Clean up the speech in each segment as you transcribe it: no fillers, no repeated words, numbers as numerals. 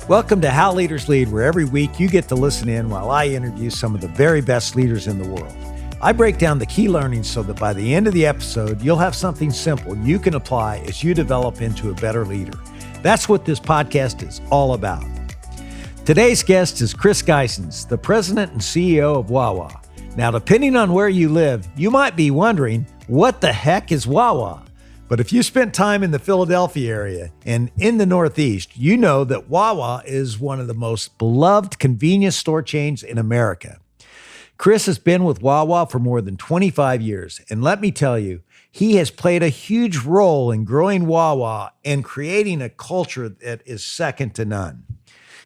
Welcome to How Leaders Lead, where every week you get to listen in while I interview some of the very best leaders in the world. I break down the key learnings so that by the end of the episode, you'll have something simple you can apply as you develop into a better leader. That's what this podcast is all about. Today's guest is Chris Gheysens, the president and CEO of Wawa. Now, depending on where you live, you might be wondering, what the heck is Wawa? But if you spent time in the Philadelphia area and in the Northeast, you know that Wawa is one of the most beloved convenience store chains in America. Chris has been with Wawa for more than 25 years, and let me tell you, he has played a huge role in growing Wawa and creating a culture that is second to none.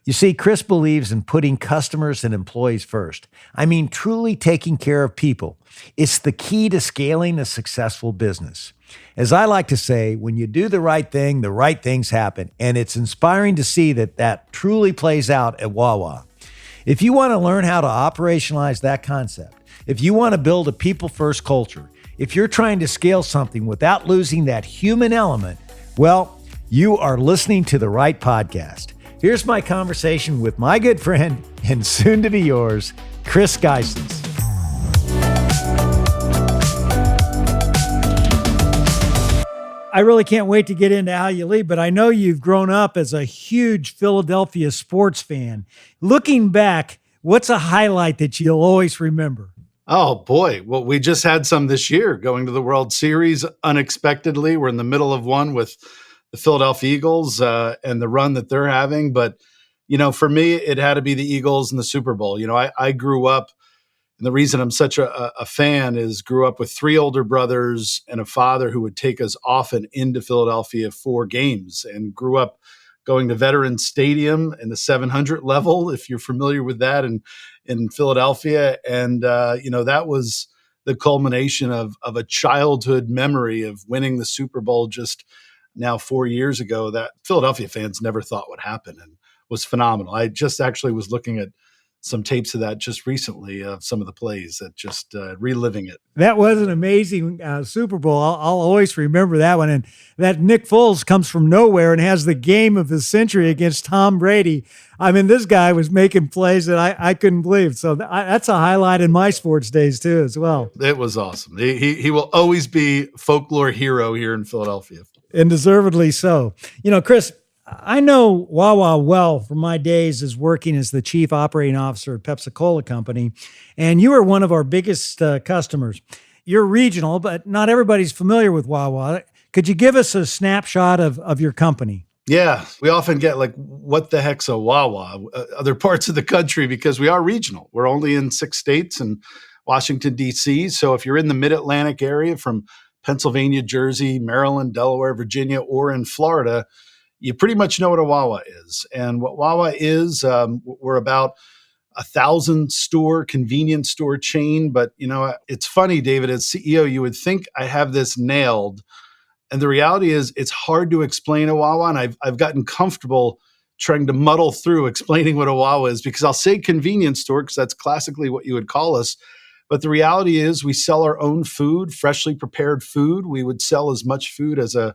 You see, Chris believes in putting customers and employees first. I mean, truly taking care of people. It's the key to scaling a successful business. As I like to say, when you do the right things happen, and it's inspiring to see that truly plays out at Wawa. If you want to learn how to operationalize that concept, if you want to build a people-first culture, if you're trying to scale something without losing that human element, well, you are listening to the right podcast. Here's my conversation with my good friend and soon to be yours, Chris Gheysens. I really can't wait to get into how you lead, but I know you've grown up as a huge Philadelphia sports fan. Looking back, what's a highlight that you'll always remember? Oh, boy. Well, we just had some this year going to the World Series unexpectedly. We're in the middle of one with the Philadelphia Eagles and the run that they're having. But, for me, it had to be the Eagles and the Super Bowl. I grew up, and the reason I'm such a fan is grew up with three older brothers and a father who would take us often into Philadelphia for games, and grew up going to Veterans Stadium in the 700 level, if you're familiar with that, in Philadelphia. And, that was the culmination of a childhood memory of winning the Super Bowl just now 4 years ago that Philadelphia fans never thought would happen, and was phenomenal. I just actually was looking at some tapes of that just recently of some of the plays that just reliving it. That was an amazing Super Bowl. I'll always remember that one. And that Nick Foles comes from nowhere and has the game of the century against Tom Brady. I mean, this guy was making plays that I couldn't believe. So that's a highlight in my sports days too, as well. It was awesome. He will always be folklore hero here in Philadelphia. And deservedly so. Chris, I know Wawa well from my days as working as the chief operating officer at Pepsi-Cola Company, and you are one of our biggest customers. You're regional, but not everybody's familiar with Wawa. Could you give us a snapshot of your company? Yeah, we often get like, what the heck's a Wawa? Other parts of the country, because we are regional. We're only in 6 states and Washington, D.C. So if you're in the mid-Atlantic area from Pennsylvania, Jersey, Maryland, Delaware, Virginia, or in Florida, you pretty much know what a Wawa is. And what Wawa is, we're about 1,000 store convenience store chain. But, it's funny, David, as CEO, you would think I have this nailed. And the reality is it's hard to explain a Wawa. And I've gotten comfortable trying to muddle through explaining what a Wawa is, because I'll say convenience store because that's classically what you would call us. But the reality is we sell our own food, freshly prepared food. We would sell as much food as a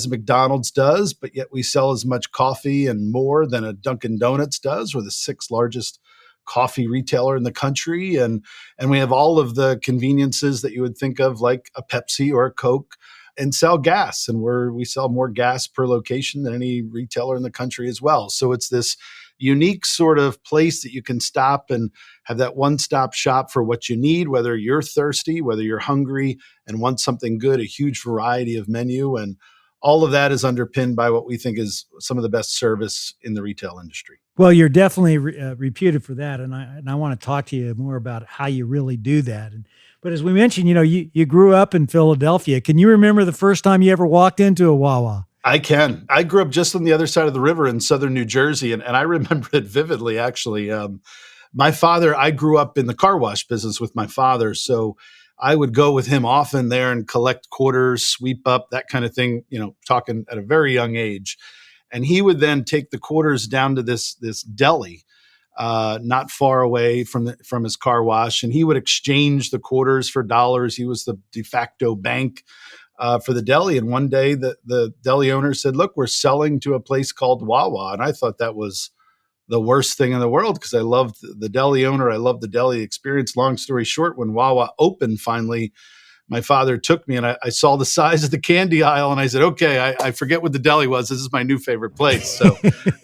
McDonald's does, but yet we sell as much coffee and more than a Dunkin' Donuts does. We're the 6th largest coffee retailer in the country. And we have all of the conveniences that you would think of, like a Pepsi or a Coke, and sell gas. And we sell more gas per location than any retailer in the country as well. So it's this unique sort of place that you can stop and have that one-stop shop for what you need, whether you're thirsty, whether you're hungry and want something good, a huge variety of menu. And all of that is underpinned by what we think is some of the best service in the retail industry. Well, you're definitely reputed for that, and I want to talk to you more about how you really do that. But as we mentioned, you grew up in Philadelphia. Can you remember the first time you ever walked into a Wawa? I can. I grew up just on the other side of the river in southern New Jersey, and I remember it vividly, actually. My father, I grew up in the car wash business with my father, so I would go with him often there and collect quarters, sweep up, that kind of thing, talking at a very young age. And he would then take the quarters down to this deli, not far away from his car wash, and he would exchange the quarters for dollars. He was the de facto bank for the deli. And one day the deli owner said, "Look, we're selling to a place called Wawa." And I thought that was the worst thing in the world because I loved the deli owner. I loved the deli experience. Long story short, when Wawa opened finally, my father took me and I saw the size of the candy aisle and I said, "Okay, I forget what the deli was. This is my new favorite place." So,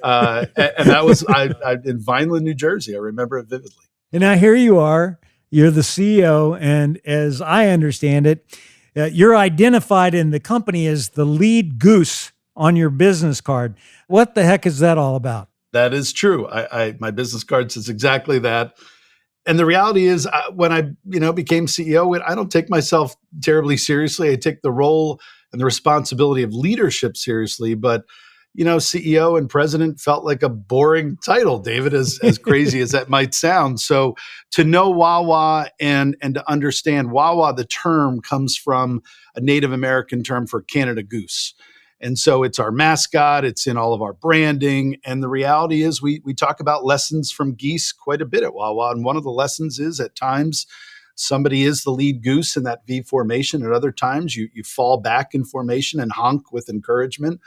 and that was I in Vineland, New Jersey. I remember it vividly. And now here you are, you're the CEO. And as I understand it, you're identified in the company as the lead goose on your business card. What the heck is that all about? That is true. My business card says exactly that. And the reality is, when I became CEO, I don't take myself terribly seriously. I take the role and the responsibility of leadership seriously, but CEO and president felt like a boring title, David, as crazy as that might sound. So to know Wawa and to understand Wawa, the term comes from a Native American term for Canada goose. And so it's our mascot, it's in all of our branding. And the reality is we talk about lessons from geese quite a bit at Wawa. And one of the lessons is at times somebody is the lead goose in that V formation. At other times you fall back in formation and honk with encouragement.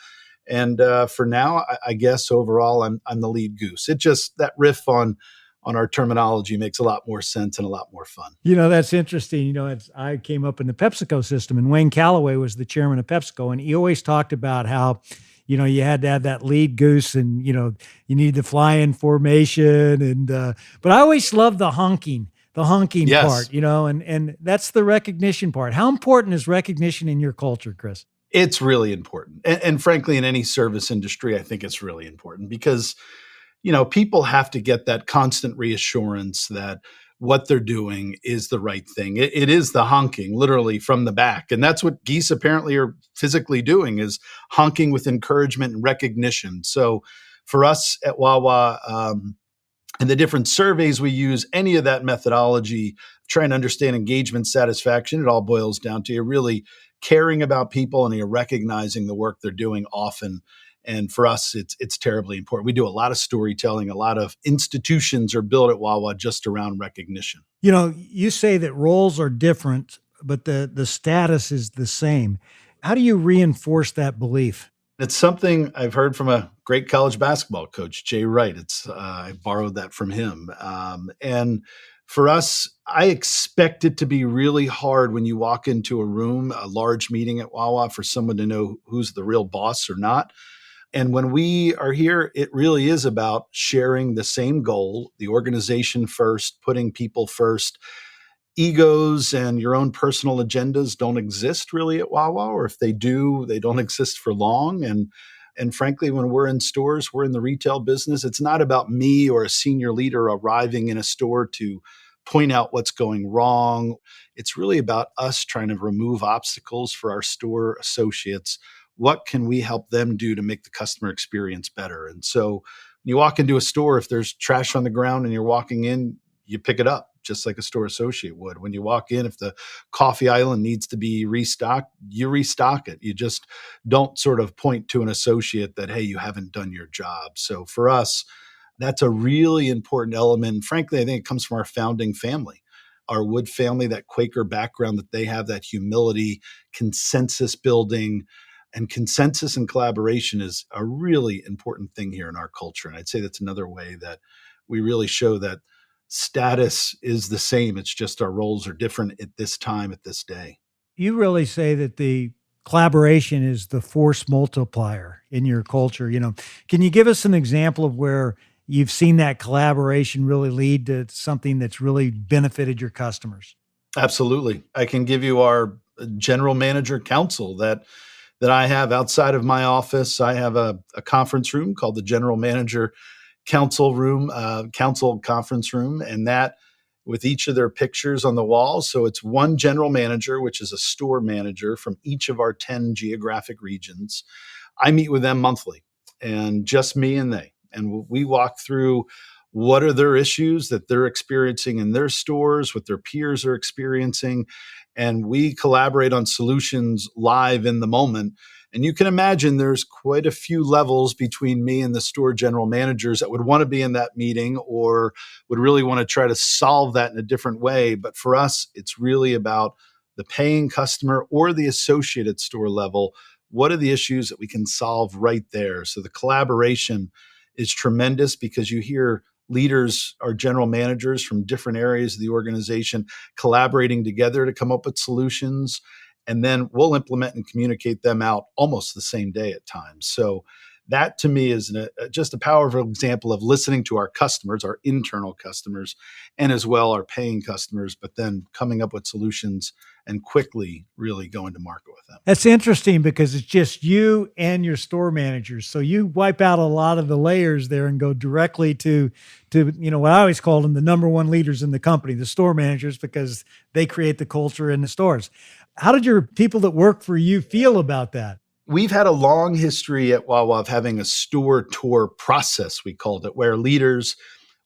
And for now, I guess overall I'm the lead goose. It just that riff on our terminology makes a lot more sense and a lot more fun. That's interesting. I came up in the PepsiCo system, and Wayne Calloway was the chairman of PepsiCo, and he always talked about how, you had to have that lead goose, and you need to fly in formation, and but I always loved the honking Yes. part, and that's the recognition part. How important is recognition in your culture, Chris? It's really important. And frankly, in any service industry, I think it's really important because people have to get that constant reassurance that what they're doing is the right thing. It is the honking, literally from the back. And that's what geese apparently are physically doing, is honking with encouragement and recognition. So for us at Wawa, and the different surveys we use, any of that methodology, trying to understand engagement satisfaction, it all boils down to you really caring about people and you're recognizing the work they're doing often. And for us, it's terribly important. We do a lot of storytelling. A lot of institutions are built at Wawa just around recognition. You say that roles are different, but the status is the same. How do you reinforce that belief? It's something I've heard from a great college basketball coach, Jay Wright. I borrowed that from him. And for us, I expect it to be really hard when you walk into a room, a large meeting at Wawa, for someone to know who's the real boss or not. And when we are here, it really is about sharing the same goal, the organization first, putting people first. Egos and your own personal agendas don't exist really at Wawa, or if they do, they don't exist for long. And frankly, when we're in stores, we're in the retail business. It's not about me or a senior leader arriving in a store to point out what's going wrong. It's really about us trying to remove obstacles for our store associates. What can we help them do to make the customer experience better? And so when you walk into a store, if there's trash on the ground and you're walking in, you pick it up just like a store associate would. When you walk in, if the coffee island needs to be restocked, you restock it. You just don't sort of point to an associate that, hey, you haven't done your job. So for us, that's a really important element. Frankly, I think it comes from our founding family, our Wood family, that Quaker background that they have, that humility, consensus building. And consensus and collaboration is a really important thing here in our culture. And I'd say that's another way that we really show that status is the same. It's just our roles are different at this time, at this day. You really say that the collaboration is the force multiplier in your culture. Can you give us an example of where you've seen that collaboration really lead to something that's really benefited your customers? Absolutely. I can give you our general manager council that I have outside of my office. I have a conference room called the general manager council conference room, and that with each of their pictures on the wall. So it's one general manager, which is a store manager from each of our 10 geographic regions. I meet with them monthly, and just me and they. And we walk through what are their issues that they're experiencing in their stores, what their peers are experiencing. And we collaborate on solutions live in the moment. And you can imagine there's quite a few levels between me and the store general managers that would want to be in that meeting or would really want to try to solve that in a different way. But for us, it's really about the paying customer or the associate at store level, what are the issues that we can solve right there? So the collaboration is tremendous because you hear leaders or general managers from different areas of the organization collaborating together to come up with solutions. And then we'll implement and communicate them out almost the same day at times. So that to me is just a powerful example of listening to our customers, our internal customers, and as well our paying customers, but then coming up with solutions and quickly really going to market with them. That's interesting because it's just you and your store managers. So you wipe out a lot of the layers there and go directly to what I always call them the number one leaders in the company, the store managers, because they create the culture in the stores. How did your people that work for you feel about that? We've had a long history at Wawa of having a store tour process, we called it, where leaders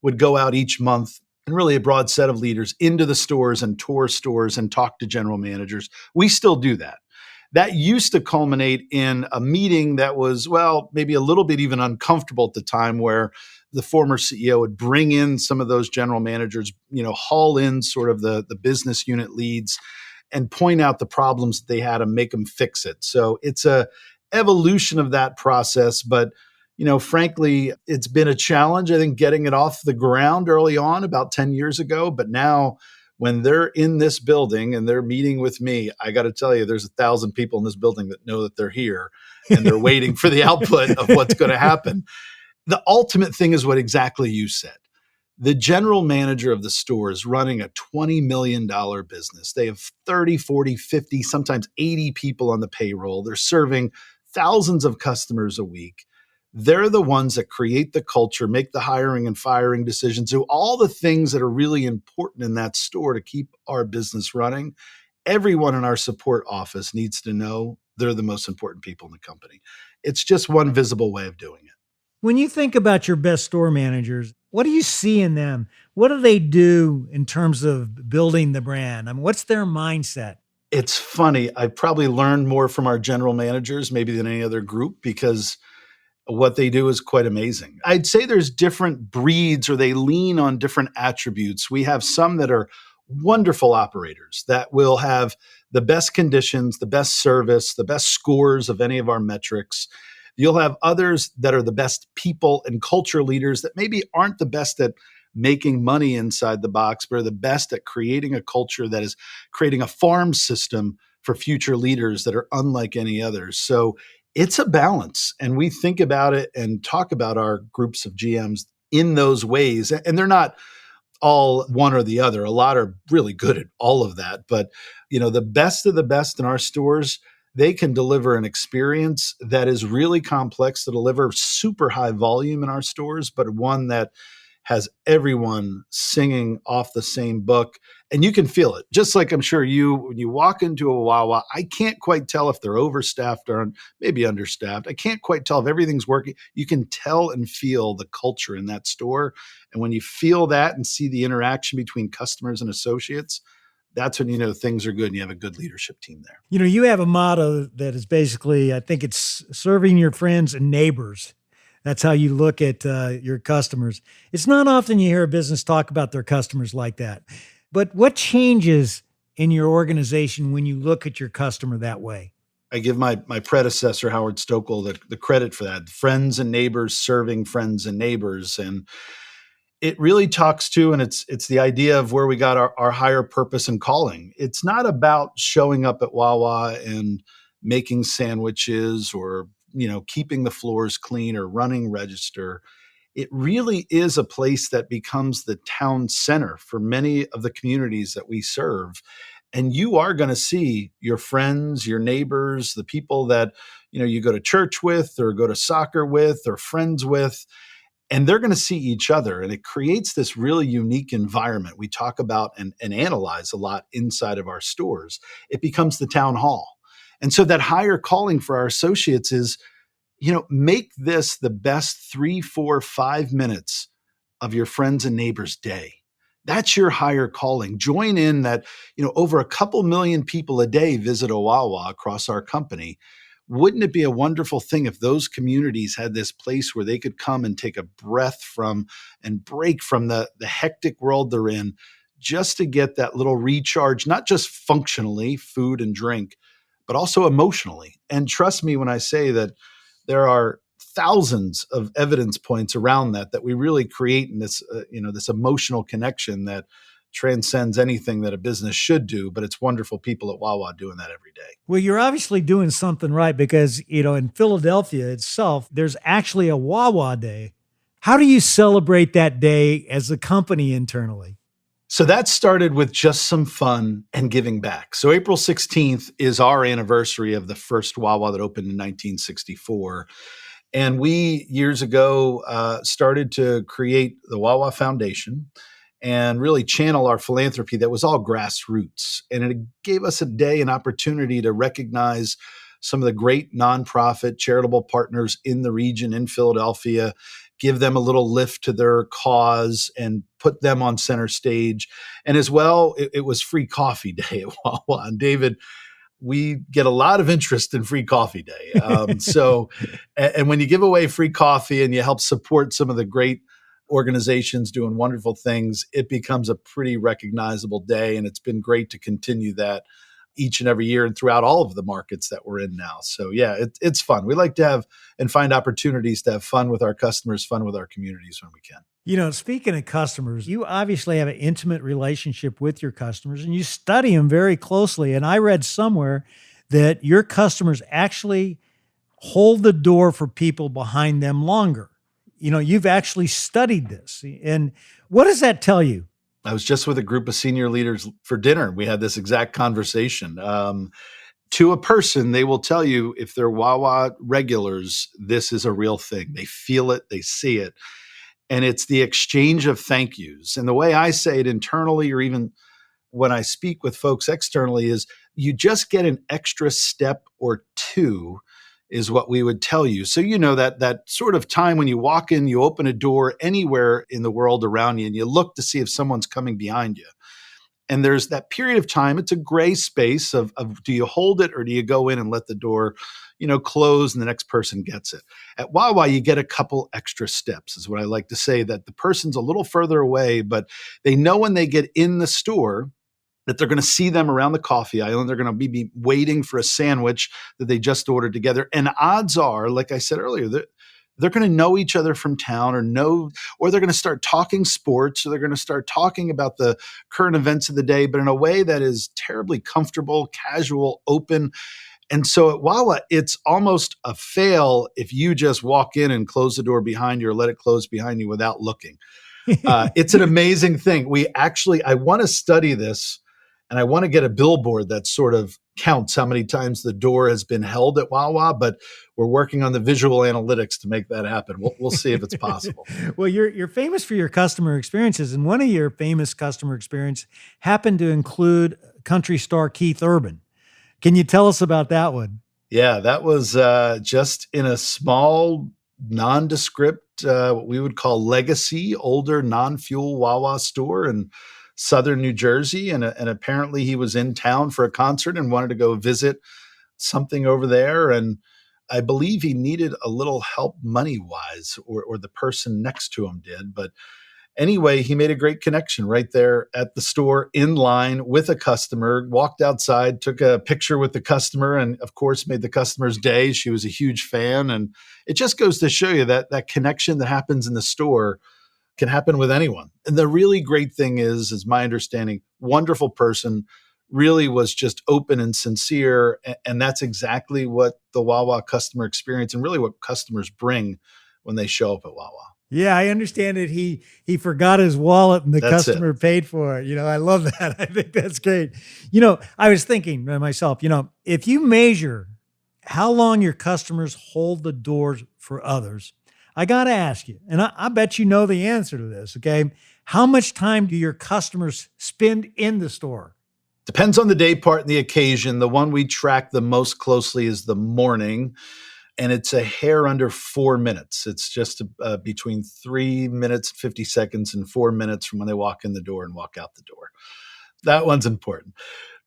would go out each month, and really a broad set of leaders, into the stores and tour stores and talk to general managers. We still do that. That used to culminate in a meeting that was, well, maybe a little bit even uncomfortable at the time, where the former CEO would bring in some of those general managers, haul in sort of the business unit leads and point out the problems that they had and make them fix it. So it's a evolution of that process, but frankly, it's been a challenge, I think, getting it off the ground early on about 10 years ago. But now when they're in this building and they're meeting with me, I got to tell you, there's 1,000 people in this building that know that they're here and they're waiting for the output of what's going to happen. The ultimate thing is what exactly you said. The general manager of the store is running a $20 million business. They have 30, 40, 50, sometimes 80 people on the payroll. They're serving thousands of customers a week. They're the ones that create the culture, make the hiring and firing decisions, do all the things that are really important in that store to keep our business running. Everyone in our support office needs to know they're the most important people in the company. It's just one visible way of doing it. When you think about your best store managers, what do you see in them? What do they do in terms of building the brand? I mean, what's their mindset? It's funny. I probably learned more from our general managers maybe than any other group because what they do is quite amazing. I'd say there's different breeds or they lean on different attributes. We have some that are wonderful operators that will have the best conditions, the best service, the best scores of any of our metrics. You'll have others that are the best people and culture leaders that maybe aren't the best at making money inside the box, but are the best at creating a culture that is creating a farm system for future leaders that are unlike any others. So it's a balance. And we think about it and talk about our groups of GMs in those ways. And they're not all one or the other. A lot are really good at all of that. But, the best of the best in our stores, they can deliver an experience that is really complex to deliver super high volume in our stores, but one that has everyone singing off the same book. And you can feel it. Just like I'm sure when you walk into a Wawa, I can't quite tell if they're overstaffed or maybe understaffed. I can't quite tell if everything's working. You can tell and feel the culture in that store. And when you feel that and see the interaction between customers and associates, that's when you know things are good and you have a good leadership team there. You have a motto that is basically, I think it's serving your friends and neighbors. That's how you look at your customers. It's not often you hear a business talk about their customers like that. But what changes in your organization when you look at your customer that way? I give my predecessor, Howard Stokel, the credit for that. Friends and neighbors serving friends and neighbors. And it really talks to, and it's the idea of where we got our higher purpose and calling. It's not about showing up at Wawa and making sandwiches or keeping the floors clean or running register. It really is a place that becomes the town center for many of the communities that we serve. And you are going to see your friends, your neighbors, the people that you go to church with or go to soccer with or friends with, and they're going to see each other. And it creates this really unique environment we talk about and analyze a lot inside of our stores. It becomes the town hall. And so that higher calling for our associates is, make this the best 3, 4, 5 minutes of your friends and neighbors' day. That's your higher calling. Join in that, over a couple million people a day visit a Wawa across our company. Wouldn't it be a wonderful thing if those communities had this place where they could come and take a breath from and break from the hectic world they're in, just to get that little recharge, not just functionally, food and drink, but also emotionally. And trust me when I say that there are thousands of evidence points around that we really create in this this emotional connection that transcends anything that a business should do. But it's wonderful people at Wawa doing that every day. Well, you're obviously doing something right because, in Philadelphia itself, there's actually a Wawa Day. How do you celebrate that day as a company internally? So that started with just some fun and giving back. So April 16th is our anniversary of the first Wawa that opened in 1964. And we, years ago, started to create the Wawa Foundation and really channel our philanthropy that was all grassroots. And it gave us a day, an opportunity to recognize some of the great nonprofit charitable partners in the region in Philadelphia, give them a little lift to their cause and put them on center stage. And as well, it was free coffee day at Wawa. And David, we get a lot of interest in free coffee day. And when you give away free coffee and you help support some of the great organizations doing wonderful things, it becomes a pretty recognizable day. And it's been great to continue that each and every year and throughout all of the markets that we're in now. So yeah, it's fun. We like to have and find opportunities to have fun with our customers, fun with our communities when we can. Speaking of customers, you obviously have an intimate relationship with your customers and you study them very closely. And I read somewhere that your customers actually hold the door for people behind them longer. You've actually studied this. And what does that tell you? I was just with a group of senior leaders for dinner. We had this exact conversation. To a person, they will tell you if they're Wawa regulars, this is a real thing. They feel it, they see it. And it's the exchange of thank yous. And the way I say it internally, or even when I speak with folks externally, is you just get an extra step or two is what we would tell you. So that sort of time when you walk in, you open a door anywhere in the world around you and you look to see if someone's coming behind you. And there's that period of time, it's a gray space of do you hold it or do you go in and let the door, close and the next person gets it? At Wawa, you get a couple extra steps, is what I like to say, that the person's a little further away, but they know when they get in the store that they're going to see them around the coffee aisle and they're going to be waiting for a sandwich that they just ordered together. And odds are, like I said earlier, they're going to know each other from town or they're going to start talking sports, or they're going to start talking about the current events of the day, but in a way that is terribly comfortable, casual, open. And so at Wawa, it's almost a fail if you just walk in and close the door behind you or let it close behind you without looking. It's an amazing thing. I want to study this. And I want to get a billboard that sort of counts how many times the door has been held at Wawa, but we're working on the visual analytics to make that happen. We'll see if it's possible. Well, you're famous for your customer experiences, and one of your famous customer experience happened to include country star Keith Urban. Can you tell us about that one? Yeah, that was just in a small, nondescript, what we would call legacy, older, non-fuel Wawa store in Southern New Jersey. And apparently he was in town for a concert and wanted to go visit something over there. And I believe he needed a little help money-wise, or the person next to him did. But anyway, he made a great connection right there at the store in line with a customer, walked outside, took a picture with the customer, and of course made the customer's day. She was a huge fan. And it just goes to show you that connection that happens in the store can happen with anyone. And the really great thing is my understanding, wonderful person, really was just open and sincere. And that's exactly what the Wawa customer experience and really what customers bring when they show up at Wawa. Yeah, I understand that he forgot his wallet and the customer paid for it. I love that. I think that's great. I was thinking to myself, if you measure how long your customers hold the doors for others, I got to ask you, and I bet you know the answer to this, okay? How much time do your customers spend in the store? Depends on the day part and the occasion. The one we track the most closely is the morning, and it's a hair under 4 minutes. It's just between 3 minutes, 50 seconds, and 4 minutes from when they walk in the door and walk out the door. That one's important.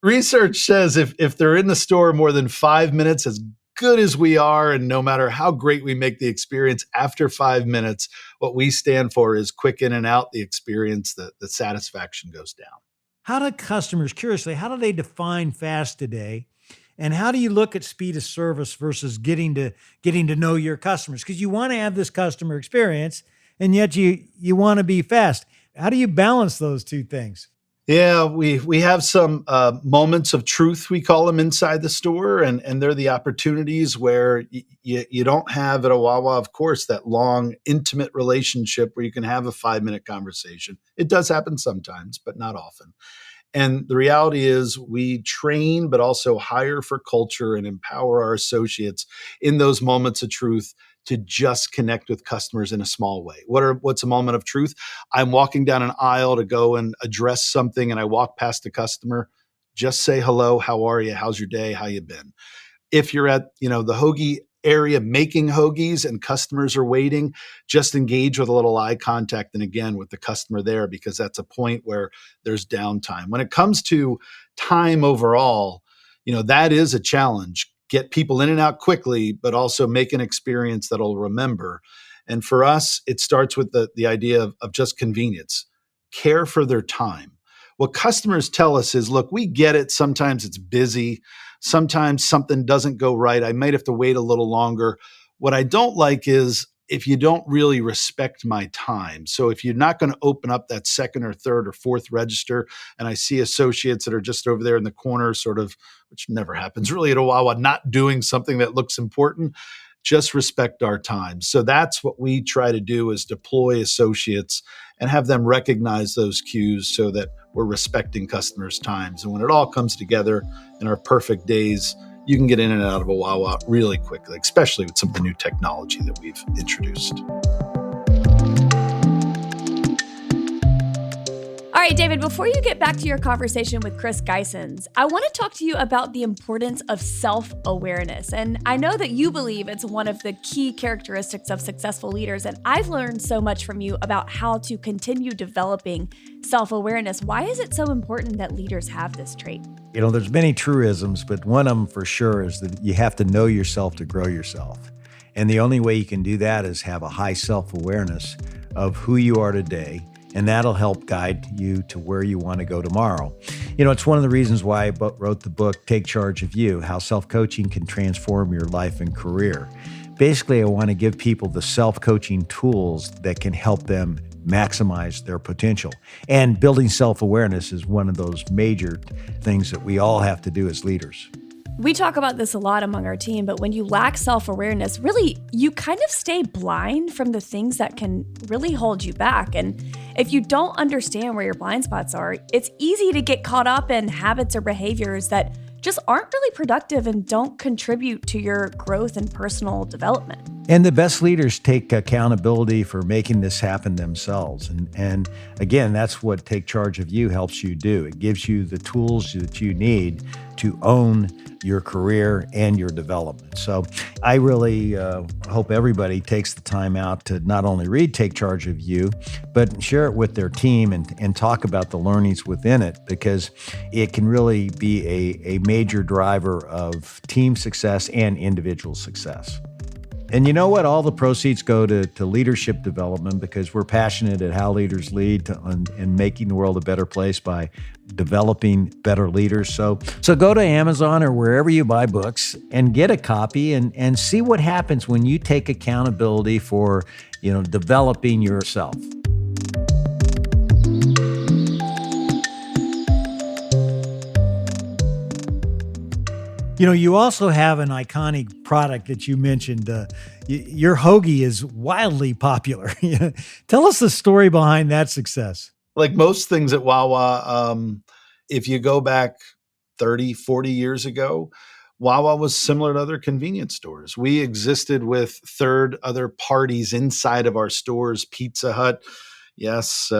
Research says if they're in the store more than 5 minutes, as good as we are, and no matter how great we make the experience, after 5 minutes, what we stand for is quick in and out the experience, the satisfaction goes down. How do customers, curiously, how do they define fast today? And how do you look at speed of service versus getting to know your customers? Because you want to have this customer experience, and yet you want to be fast. How do you balance those two things? Yeah, we have some moments of truth, we call them, inside the store, and they're the opportunities where you don't have at a Wawa, of course, that long, intimate relationship where you can have a 5 minute conversation. It does happen sometimes, but not often. And the reality is we train, but also hire for culture and empower our associates in those moments of truth to just connect with customers in a small way. What's a moment of truth? I'm walking down an aisle to go and address something, and I walk past a customer. Just say hello. How are you? How's your day? How you been? If you're at, the hoagie area making hoagies and customers are waiting, just engage with a little eye contact and again with the customer there, because that's a point where there's downtime. When it comes to time overall, that is a challenge. Get people in and out quickly, but also make an experience that'll remember. And for us, it starts with the idea of just convenience. Care for their time. What customers tell us is, look, we get it. Sometimes it's busy. Sometimes something doesn't go right. I might have to wait a little longer. What I don't like is if you don't really respect my time. So if you're not going to open up that second or third or fourth register, and I see associates that are just over there in the corner, sort of, which never happens really at a Wawa, not doing something that looks important, just respect our time. So that's what we try to do, is deploy associates and have them recognize those cues so that we're respecting customers' times. And when it all comes together in our perfect days, you can get in and out of a Wawa really quickly, especially with some of the new technology that we've introduced. All right, David, before you get back to your conversation with Chris Gheysens, I want to talk to you about the importance of self-awareness. And I know that you believe it's one of the key characteristics of successful leaders. And I've learned so much from you about how to continue developing self-awareness. Why is it so important that leaders have this trait? There's many truisms, but one of them for sure is that you have to know yourself to grow yourself. And the only way you can do that is have a high self-awareness of who you are today, and that'll help guide you to where you want to go tomorrow. It's one of the reasons why I wrote the book, Take Charge of You, How Self-Coaching Can Transform Your Life and Career. Basically, I want to give people the self-coaching tools that can help them maximize their potential. And building self-awareness is one of those major things that we all have to do as leaders. We talk about this a lot among our team, but when you lack self-awareness, really, you kind of stay blind from the things that can really hold you back. And if you don't understand where your blind spots are, it's easy to get caught up in habits or behaviors that just aren't really productive and don't contribute to your growth and personal development. And the best leaders take accountability for making this happen themselves. And again, that's what Take Charge of You helps you do. It gives you the tools that you need to own your career and your development. So I really hope everybody takes the time out to not only read Take Charge of You, but share it with their team and talk about the learnings within it, because it can really be a major driver of team success and individual success. And you know what? All the proceeds go to leadership development, because we're passionate at how leaders lead and making the world a better place by developing better leaders. So go to Amazon or wherever you buy books and get a copy and see what happens when you take accountability for, developing yourself. You also have an iconic product that you mentioned. Your hoagie is wildly popular. Tell us the story behind that success. Like most things at Wawa, if you go back 30, 40 years ago, Wawa was similar to other convenience stores. We existed with third other parties inside of our stores, Pizza Hut, yes,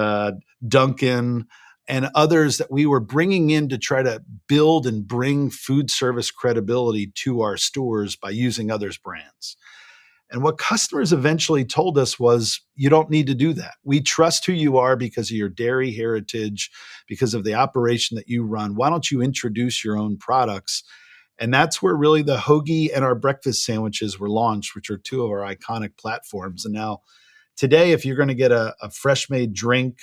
Dunkin', and others that we were bringing in to try to build and bring food service credibility to our stores by using others' brands. And what customers eventually told us was, you don't need to do that. We trust who you are because of your dairy heritage, because of the operation that you run. Why don't you introduce your own products? And that's where really the hoagie and our breakfast sandwiches were launched, which are two of our iconic platforms. And now today, if you're going to get a fresh made drink,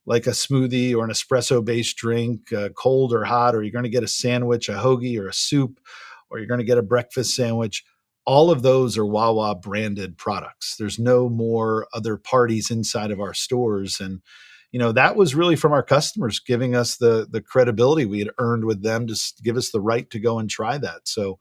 like a smoothie or an espresso based drink, cold or hot, or you're going to get a sandwich, a hoagie or a soup, or you're going to get a breakfast sandwich. All of those are Wawa branded products. There's no more other parties inside of our stores. And, that was really from our customers giving us the credibility we had earned with them to give us the right to go and try that. So,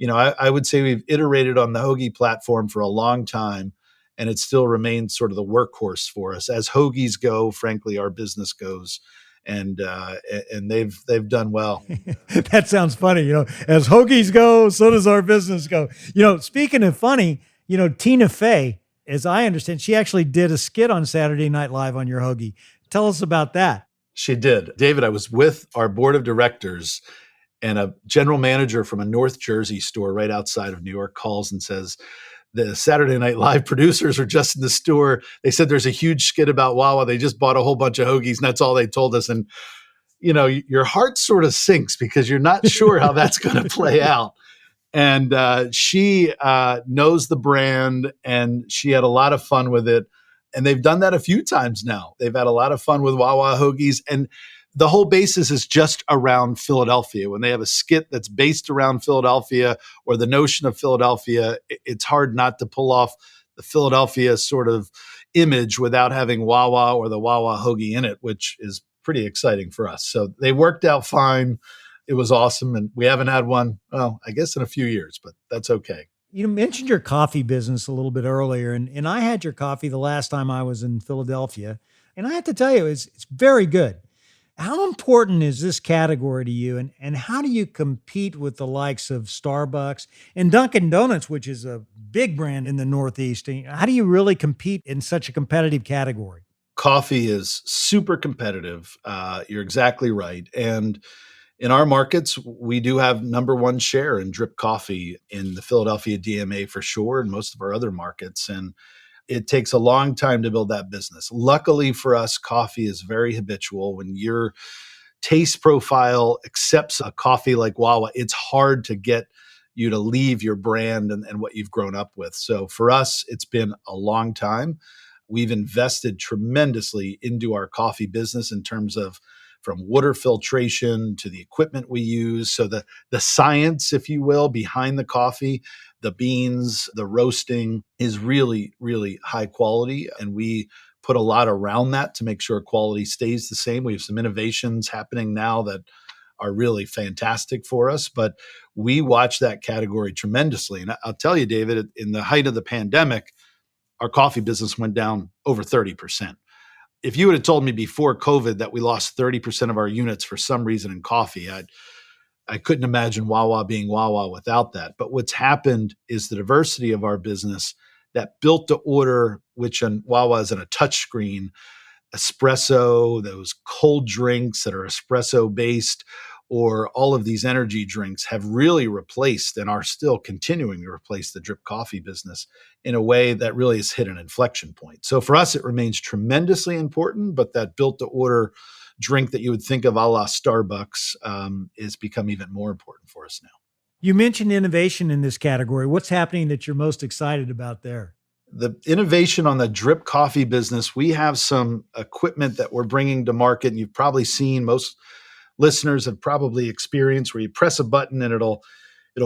I would say we've iterated on the hoagie platform for a long time, and it still remains sort of the workhorse for us. As hoagies go, frankly, our business goes, and they've done well. That sounds funny. As hoagies go, so does our business go. Speaking of funny, Tina Fey, as I understand, she actually did a skit on Saturday Night Live on your hoagie. Tell us about that. She did. David, I was with our board of directors, and a general manager from a North Jersey store right outside of New York calls and says, the Saturday Night Live producers are just in the store. They said there's a huge skit about Wawa. They just bought a whole bunch of hoagies, and that's all they told us. And, your heart sort of sinks because you're not sure how that's going to play out. And she knows the brand, and she had a lot of fun with it. And they've done that a few times now. They've had a lot of fun with Wawa hoagies. And the whole basis is just around Philadelphia. When they have a skit that's based around Philadelphia or the notion of Philadelphia, it's hard not to pull off the Philadelphia sort of image without having Wawa or the Wawa hoagie in it, which is pretty exciting for us. So they worked out fine. It was awesome. And we haven't had one, well, I guess in a few years, but that's okay. You mentioned your coffee business a little bit earlier, and I had your coffee the last time I was in Philadelphia, and I have to tell you, it's very good. How important is this category to you, and how do you compete with the likes of Starbucks and Dunkin' Donuts, which is a big brand in the Northeast? How do you really compete in such a competitive category? Coffee is super competitive. You're exactly right. And in our markets, we do have number one share in drip coffee in the Philadelphia DMA for sure, and most of our other markets. And it takes a long time to build that business. Luckily for us, coffee is very habitual. When your taste profile accepts a coffee like Wawa, it's hard to get you to leave your brand and what you've grown up with. So for us, it's been a long time. We've invested tremendously into our coffee business in terms of from water filtration to the equipment we use. So the science, if you will, behind the coffee, the beans, the roasting is really, really high quality. And we put a lot around that to make sure quality stays the same. We have some innovations happening now that are really fantastic for us, but we watch that category tremendously. And I'll tell you, David, in the height of the pandemic, our coffee business went down over 30%. If you would have told me before COVID that we lost 30% of our units for some reason in coffee, I couldn't imagine Wawa being Wawa without that. But what's happened is the diversity of our business that built to order, which on Wawa is on a touch screen, espresso, those cold drinks that are espresso based, or all of these energy drinks have really replaced and are still continuing to replace the drip coffee business in a way that really has hit an inflection point. So for us, it remains tremendously important, but that built to order drink that you would think of a la Starbucks is become even more important for us now. You mentioned innovation in this category. What's happening that you're most excited about there? The innovation on the drip coffee business, we have some equipment that we're bringing to market, and you've probably seen, most listeners have probably experienced, where you press a button and it'll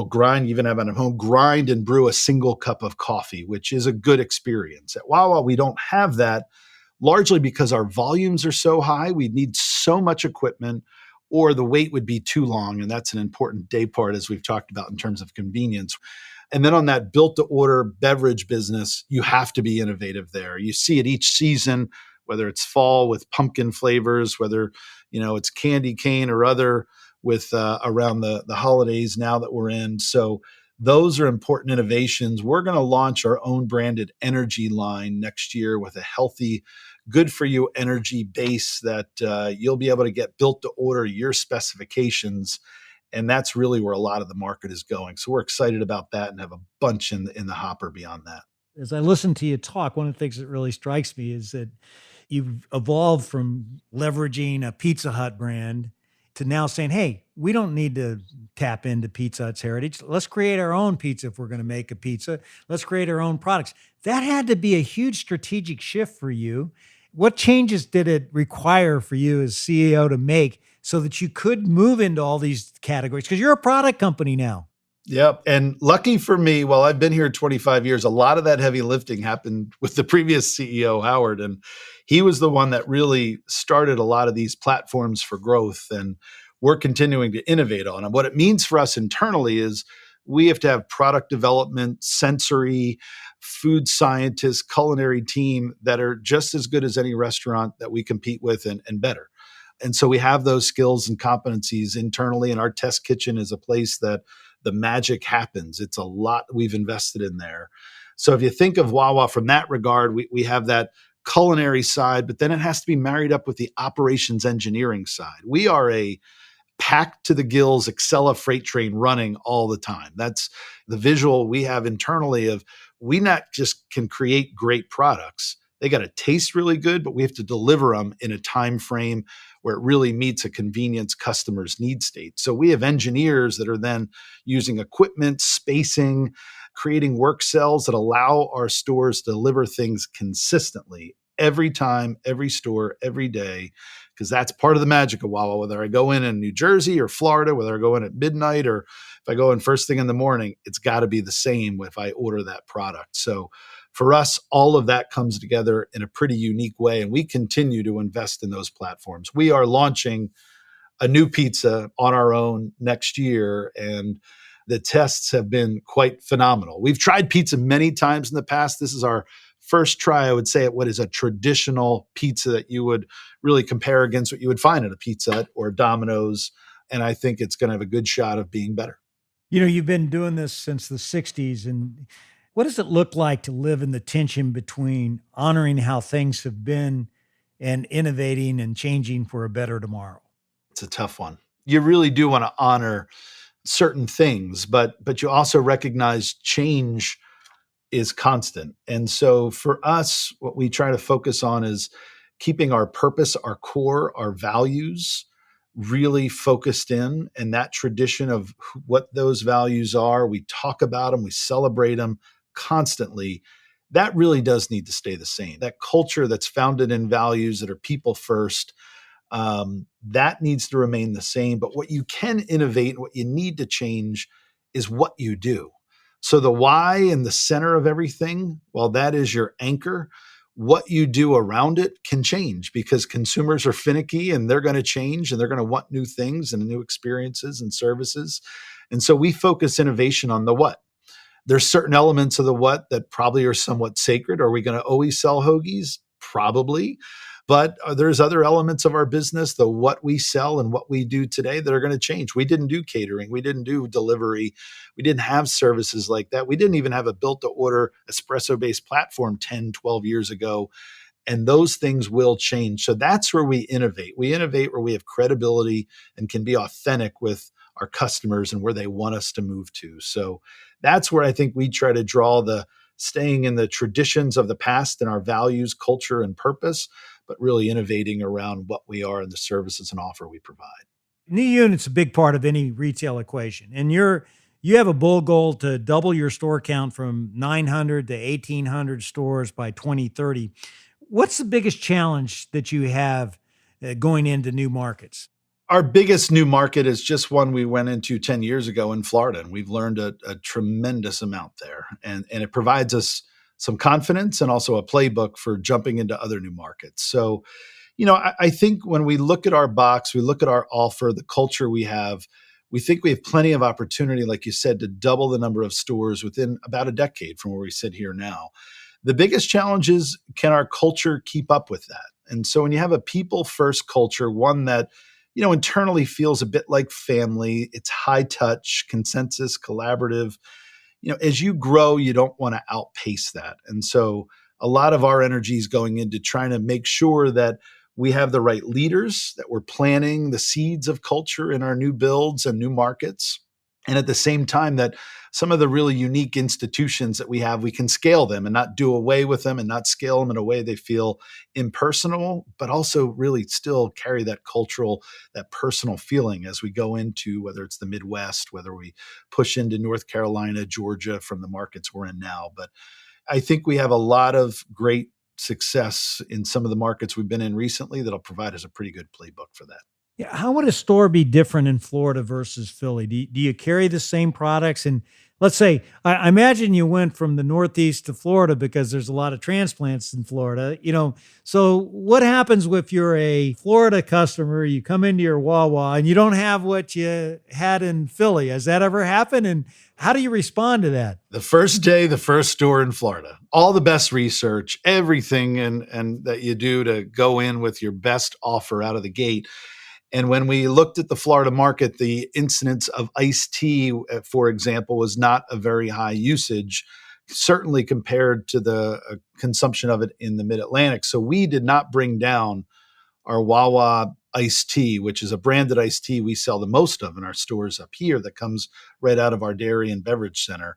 grind, you even have it at home, grind and brew a single cup of coffee, which is a good experience. At Wawa, we don't have that, largely because our volumes are so high. We need so much equipment, or the wait would be too long. And that's an important day part, as we've talked about, in terms of convenience. And then on that built to order beverage business, you have to be innovative there. You see it each season, whether it's fall with pumpkin flavors, whether it's candy cane or other with around the holidays now that we're in. So those are important innovations. We're going to launch our own branded energy line next year with a healthy, good for you energy base that you'll be able to get built to order your specifications. And that's really where a lot of the market is going. So we're excited about that and have a bunch in the hopper beyond that. As I listen to you talk, one of the things that really strikes me is that you've evolved from leveraging a Pizza Hut brand to now saying, hey, we don't need to tap into Pizza Hut's heritage. Let's create our own pizza if we're going to make a pizza. Let's create our own products. That had to be a huge strategic shift for you. What changes did it require for you as CEO to make so that you could move into all these categories? Because you're a product company now. Yep. And lucky for me, while I've been here 25 years, a lot of that heavy lifting happened with the previous CEO, Howard. And he was the one that really started a lot of these platforms for growth. And we're continuing to innovate on them. What it means for us internally is we have to have product development, sensory, food scientists, culinary team that are just as good as any restaurant that we compete with and better. And so we have those skills and competencies internally, and our test kitchen is a place that the magic happens. It's a lot we've invested in there. So if you think of Wawa from that regard, we have that culinary side, but then it has to be married up with the operations engineering side. We are a packed to the gills Excella freight train running all the time. That's the visual we have internally of we not just can create great products. They got to taste really good, but we have to deliver them in a time frame where it really meets a convenience customer's need state. So we have engineers that are then using equipment, spacing, creating work cells that allow our stores to deliver things consistently every time, every store, every day, because that's part of the magic of Wawa. Whether I go in New Jersey or Florida, whether I go in at midnight or if I go in first thing in the morning, it's got to be the same if I order that product. So for us, all of that comes together in a pretty unique way, and we continue to invest in those platforms. We are launching a new pizza on our own next year, and the tests have been quite phenomenal. We've tried pizza many times in the past. This is our first try, I would say, at what is a traditional pizza that you would really compare against what you would find at a Pizza Hut or Domino's. And I think it's going to have a good shot of being better. You know, you've been doing this since the 60s. And what does it look like to live in the tension between honoring how things have been and innovating and changing for a better tomorrow? It's a tough one. You really do want to honor certain things, but you also recognize change is constant. And so for us, what we try to focus on is keeping our purpose, our core, our values really focused in, and that tradition of what those values are. We talk about them, we celebrate them constantly. That really does need to stay the same. That culture that's founded in values that are people first, that needs to remain the same. But what you can innovate, what you need to change is what you do. So the why in the center of everything, while that is your anchor, what you do around it can change because consumers are finicky and they're going to change and they're going to want new things and new experiences and services. And so we focus innovation on the what. There's certain elements of the what that probably are somewhat sacred. Are we going to always sell hoagies? Probably. But there's other elements of our business, the what we sell and what we do today that are going to change. We didn't do catering. We didn't do delivery. We didn't have services like that. We didn't even have a built-to-order espresso-based platform 10, 12 years ago. And those things will change. So that's where we innovate. We innovate where we have credibility and can be authentic with our customers and where they want us to move to. So that's where I think we try to draw the staying in the traditions of the past and our values, culture, and purpose, but really innovating around what we are and the services and offer we provide. New unit's a big part of any retail equation. And you have a bold goal to double your store count from 900 to 1,800 stores by 2030. What's the biggest challenge that you have going into new markets? Our biggest new market is just one we went into 10 years ago in Florida, and we've learned a tremendous amount there. And it provides us some confidence and also a playbook for jumping into other new markets. So, I think when we look at our box, we look at our offer, the culture we have, we think we have plenty of opportunity, like you said, to double the number of stores within about a decade from where we sit here now. The biggest challenge is, can our culture keep up with that? And so when you have a people first culture, one that internally feels a bit like family. It's high touch, consensus, collaborative. As you grow, you don't want to outpace that. And so a lot of our energy is going into trying to make sure that we have the right leaders, that we're planting the seeds of culture in our new builds and new markets. And at the same time, that some of the really unique institutions that we have, we can scale them and not do away with them and not scale them in a way they feel impersonal, but also really still carry that cultural, that personal feeling as we go into, whether it's the Midwest, whether we push into North Carolina, Georgia from the markets we're in now. But I think we have a lot of great success in some of the markets we've been in recently that'll provide us a pretty good playbook for that. Yeah, how would a store be different in Florida versus Philly? Do you carry the same products? And let's say, I imagine you went from the Northeast to Florida because there's a lot of transplants in Florida, So what happens if you're a Florida customer, you come into your Wawa and you don't have what you had in Philly? Has that ever happened? And how do you respond to that? The first day, the first store in Florida, all the best research, everything and that you do to go in with your best offer out of the gate. And when we looked at the Florida market, the incidence of iced tea, for example, was not a very high usage, certainly compared to the consumption of it in the Mid-Atlantic. So we did not bring down our Wawa iced tea, which is a branded iced tea we sell the most of in our stores up here that comes right out of our dairy and beverage center.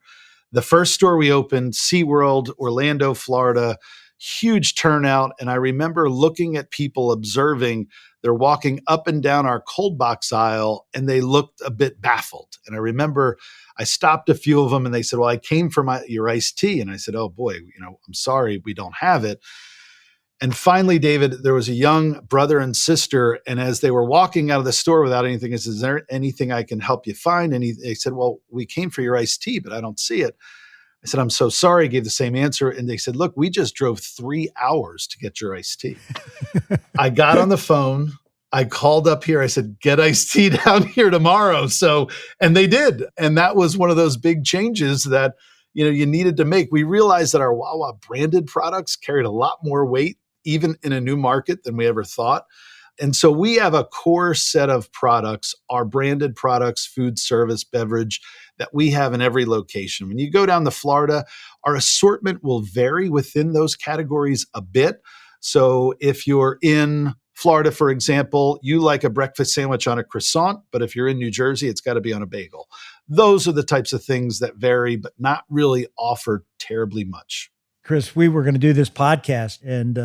The first store we opened, SeaWorld, Orlando, Florida, huge turnout. And I remember looking at people observing, they're walking up and down our cold box aisle and they looked a bit baffled. And I remember I stopped a few of them and they said, well, I came for your iced tea. And I said, oh boy, I'm sorry, we don't have it. And finally, David, there was a young brother and sister. And as they were walking out of the store without anything, I said, is there anything I can help you find? And they said, well, we came for your iced tea, but I don't see it. I said, I'm so sorry. I gave the same answer. And they said, look, we just drove 3 hours to get your iced tea. I got on the phone. I called up here. I said, get iced tea down here tomorrow. And they did. And that was one of those big changes that, you needed to make. We realized that our Wawa branded products carried a lot more weight, even in a new market, than we ever thought. And so we have a core set of products, our branded products, food service, beverage, that we have in every location. When you go down to Florida, our assortment will vary within those categories a bit. So if you're in Florida, for example, you like a breakfast sandwich on a croissant, but if you're in New Jersey, it's got to be on a bagel. Those are the types of things that vary, but not really offer terribly much. Chris, we were going to do this podcast and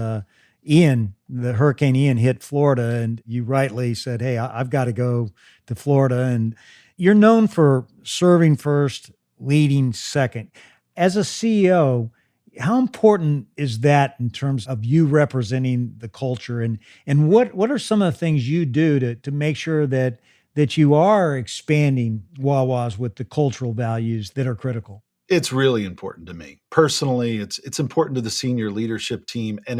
the Hurricane Ian hit Florida, and you rightly said, hey, I've got to go to Florida. And you're known for serving first, leading second. As a CEO, how important is that in terms of you representing the culture? And what are some of the things you do to make sure that you are expanding Wawa's with the cultural values that are critical? It's really important to me. Personally, it's important to the senior leadership team. And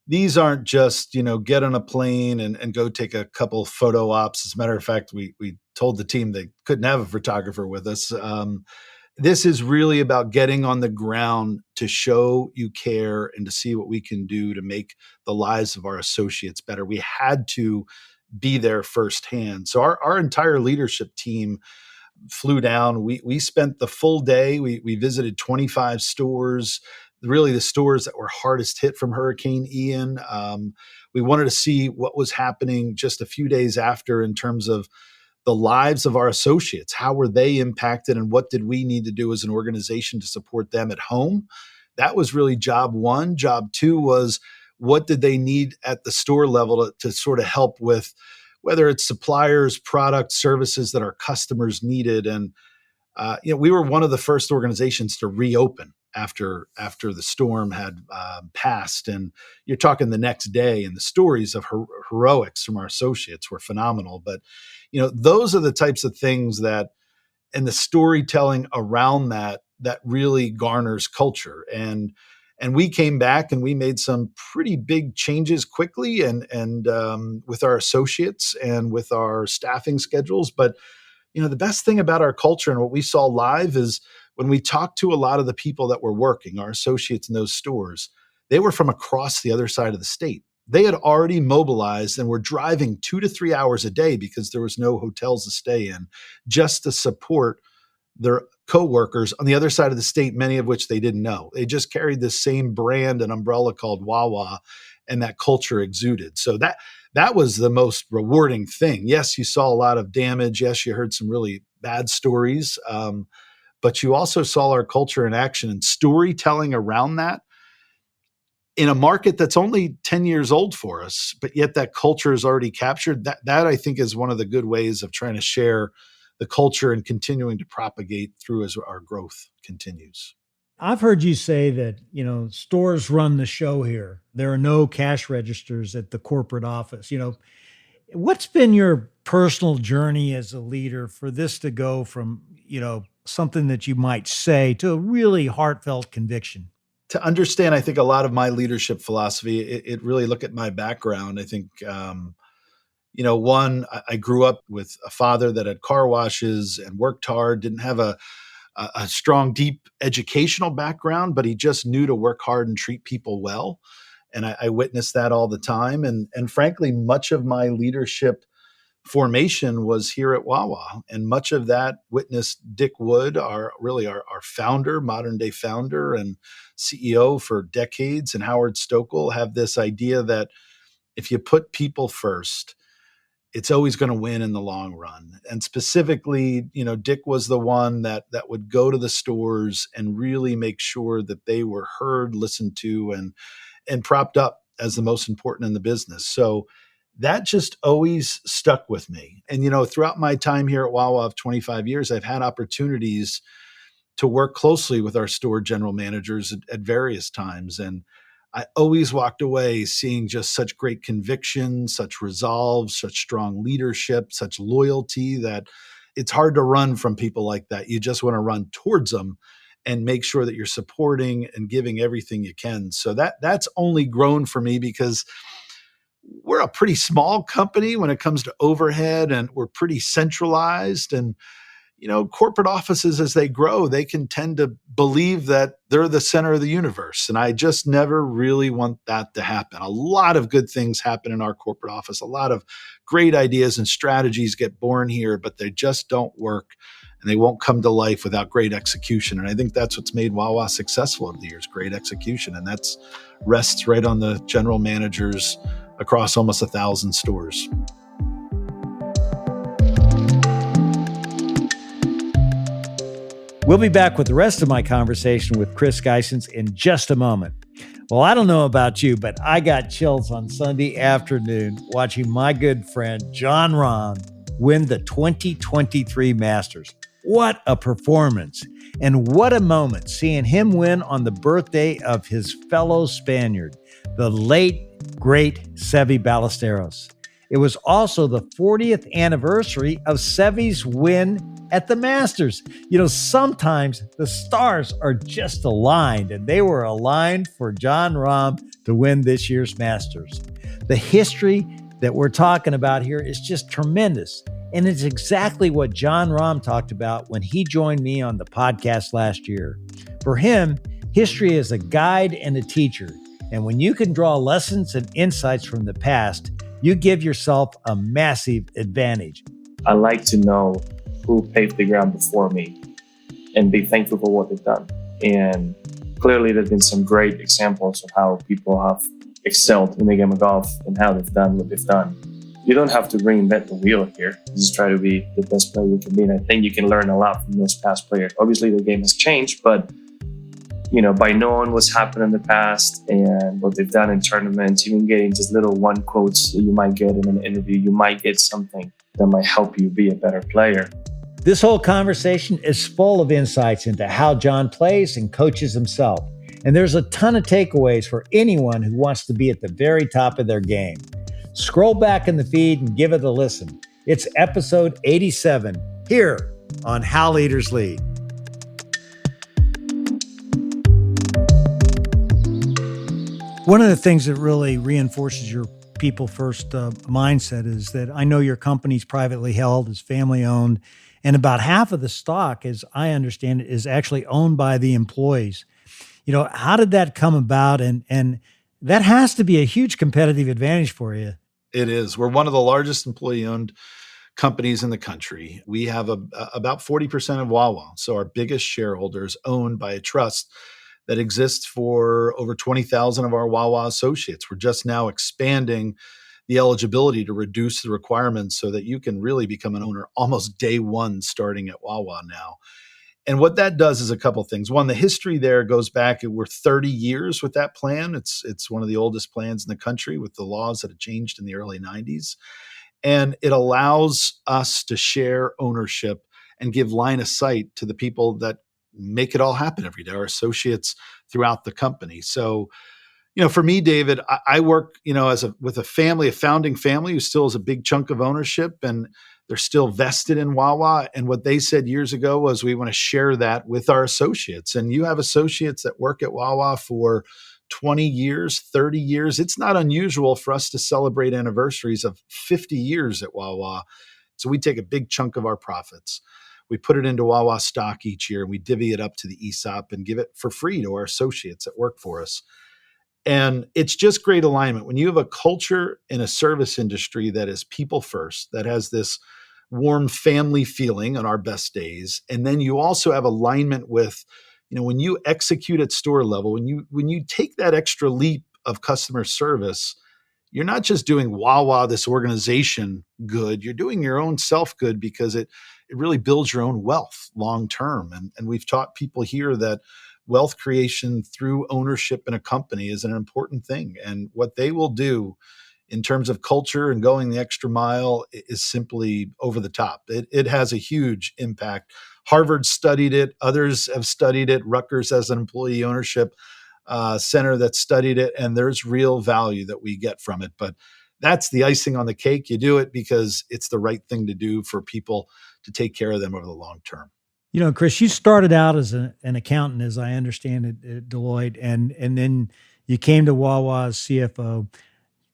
these aren't just, get on a plane and go take a couple photo ops. As a matter of fact, we told the team they couldn't have a photographer with us. This is really about getting on the ground to show you care and to see what we can do to make the lives of our associates better. We had to be there firsthand. So our entire leadership team flew down. We spent the full day. We visited 25 stores, really the stores that were hardest hit from Hurricane Ian. We wanted to see what was happening just a few days after in terms of the lives of our associates. How were they impacted and what did we need to do as an organization to support them at home? That was really job one. Job two was, what did they need at the store level to sort of help with, whether it's suppliers, products, services that our customers needed. And we were one of the first organizations to reopen after the storm had passed. And you're talking the next day, and the stories of heroics from our associates were phenomenal. But those are the types of things that, and the storytelling around that really garners culture. And we came back and we made some pretty big changes quickly and with our associates and with our staffing schedules. But the best thing about our culture and what we saw live is when we talked to a lot of the people that were working, our associates in those stores, they were from across the other side of the state. They had already mobilized and were driving 2 to 3 hours a day because there was no hotels to stay in, just to support their coworkers on the other side of the state, many of which they didn't know. They just carried this same brand and umbrella called Wawa, and that culture exuded. So that was the most rewarding thing. Yes, you saw a lot of damage. Yes, you heard some really bad stories. But you also saw our culture in action and storytelling around that in a market that's only 10 years old for us, but yet that culture is already captured. That I think is one of the good ways of trying to share the culture and continuing to propagate through as our growth continues. I've heard you say that, stores run the show here. There are no cash registers at the corporate office. What's been your personal journey as a leader for this to go from, something that you might say to a really heartfelt conviction? To understand, I think a lot of my leadership philosophy, it really look at my background. I think, one, I grew up with a father that had car washes and worked hard, didn't have a strong, deep educational background, but he just knew to work hard and treat people well. And I witnessed that all the time. And frankly, much of my leadership formation was here at Wawa. And much of that witnessed Dick Wood, our founder, modern day founder and CEO for decades, and Howard Stokel have this idea that if you put people first, it's always going to win in the long run. And specifically, Dick was the one that would go to the stores and really make sure that they were heard, listened to, and propped up as the most important in the business. So that just always stuck with me. And, throughout my time here at Wawa of 25 years, I've had opportunities to work closely with our store general managers at various times. And I always walked away seeing just such great conviction, such resolve, such strong leadership, such loyalty that it's hard to run from people like that. You just want to run towards them and make sure that you're supporting and giving everything you can. So that's only grown for me because we're a pretty small company when it comes to overhead, and we're pretty centralized. And corporate offices, as they grow, they can tend to believe that they're the center of the universe. And I just never really want that to happen. A lot of good things happen in our corporate office. A lot of great ideas and strategies get born here, but they just don't work, and they won't come to life without great execution. And I think that's what's made Wawa successful over the years, great execution. And that's rests right on the general managers across almost 1,000 stores. We'll be back with the rest of my conversation with Chris Gheysens in just a moment. Well, I don't know about you, but I got chills on Sunday afternoon watching my good friend John Rahm win the 2023 Masters. What a performance, and what a moment seeing him win on the birthday of his fellow Spaniard, the late, great Seve Ballesteros. It was also the 40th anniversary of Seve's win at the Masters. Sometimes the stars are just aligned, and they were aligned for John Rahm to win this year's Masters. The history that we're talking about here is just tremendous, and it's exactly what John Rahm talked about when he joined me on the podcast last year. For him, history is a guide and a teacher, and when you can draw lessons and insights from the past, you give yourself a massive advantage. I like to know who paved the ground before me and be thankful for what they've done. And clearly there's been some great examples of how people have excelled in the game of golf and how they've done what they've done. You don't have to reinvent the wheel here. You just try to be the best player you can be. And I think you can learn a lot from those past players. Obviously the game has changed, but by knowing what's happened in the past and what they've done in tournaments, even getting just little one quotes that you might get in an interview, you might get something that might help you be a better player. This whole conversation is full of insights into how John plays and coaches himself. And there's a ton of takeaways for anyone who wants to be at the very top of their game. Scroll back in the feed and give it a listen. It's episode 87 here on How Leaders Lead. One of the things that really reinforces your people first mindset is that I know your company's privately held, is family owned, and about half of the stock, as I understand it, is actually owned by the employees. How did that come about? And that has to be a huge competitive advantage for you. It is. We're one of the largest employee-owned companies in the country. We have about 40% of Wawa. So our biggest shareholder is owned by a trust that exists for over 20,000 of our Wawa associates. We're just now expanding the eligibility to reduce the requirements so that you can really become an owner almost day one starting at Wawa now. And what that does is a couple things. One, the history there goes back, we're 30 years with that plan. It's one of the oldest plans in the country with the laws that had changed in the early 90s. And it allows us to share ownership and give line of sight to the people that make it all happen every day, our associates throughout the company. So, for me, David, I work, with a founding family who still has a big chunk of ownership, and they're still vested in Wawa. And what they said years ago was, we want to share that with our associates. And you have associates that work at Wawa for 20 years, 30 years. It's not unusual for us to celebrate anniversaries of 50 years at Wawa. So we take a big chunk of our profits. We put it into Wawa stock each year, and we divvy it up to the ESOP and give it for free to our associates that work for us. And it's just great alignment. When you have a culture in a service industry that is people first, that has this warm family feeling on our best days, and then you also have alignment with, when you execute at store level, when you take that extra leap of customer service, you're not just doing Wawa, this organization, good. You're doing your own self good, because it really builds your own wealth long term. And we've taught people here that wealth creation through ownership in a company is an important thing. And what they will do in terms of culture and going the extra mile is simply over the top. It has a huge impact. Harvard studied it. Others have studied it. Rutgers has an employee ownership center that studied it, and there's real value that we get from it. But that's the icing on the cake. You do it because it's the right thing to do for people to take care of them over the long term. Chris, you started out as an accountant, as I understand it, at Deloitte, and then you came to Wawa as CFO.